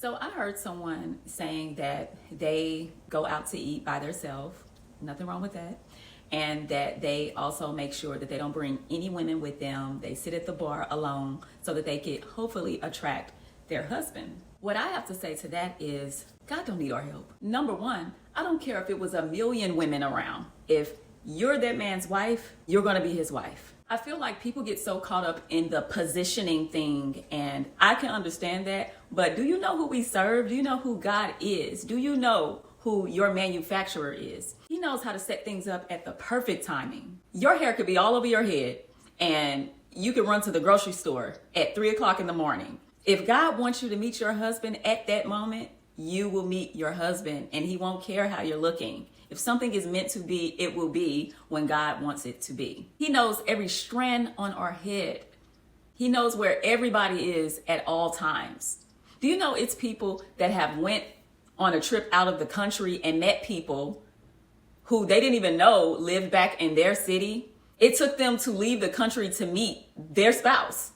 So I heard someone saying that they go out to eat by themselves, nothing wrong with that, and that they also make sure that they don't bring any women with them. They sit at the bar alone so that they could hopefully attract their husband. What I have to say to that is, God don't need our help. Number one, I don't care if it was a million women around. If you're that man's wife, you're gonna be his wife. I feel like people get so caught up in the positioning thing, and I can understand that, but do you know who we serve? Do you know who God is? Do you know who your manufacturer is? He knows how to set things up at the perfect timing. Your hair could be all over your head, and you could run to the grocery store at 3 o'clock in the morning. If God wants you to meet your husband at that moment, you will meet your husband, and he won't care how you're looking. If something is meant to be, it will be when God wants it to be. He knows every strand on our head. He knows where everybody is at all times. Do you know it's people that have went on a trip out of the country and met people who they didn't even know lived back in their city? It took them to leave the country to meet their spouse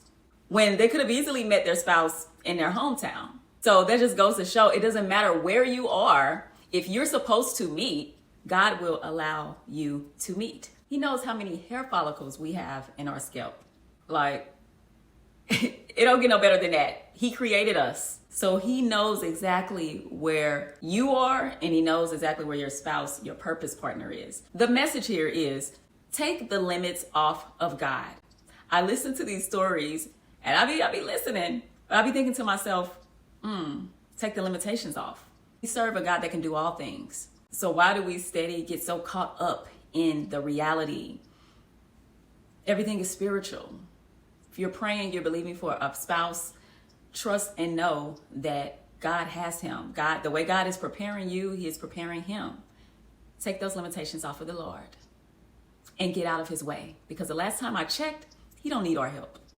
when they could have easily met their spouse in their hometown. So that just goes to show it doesn't matter where you are. If you're supposed to meet, God will allow you to meet. He knows how many hair follicles we have in our scalp. Like, it don't get no better than that. He created us. So he knows exactly where you are, and he knows exactly where your spouse, your purpose partner is. The message here is take the limits off of God. I listen to these stories and I be listening, but I be thinking to myself, take the limitations off. We serve a God that can do all things. So why do we steady get so caught up in the reality? Everything is spiritual. If you're praying, you're believing for a spouse, trust and know that God has him. God, the way God is preparing you, he is preparing him. Take those limitations off of the Lord and get out of his way. Because the last time I checked, he don't need our help.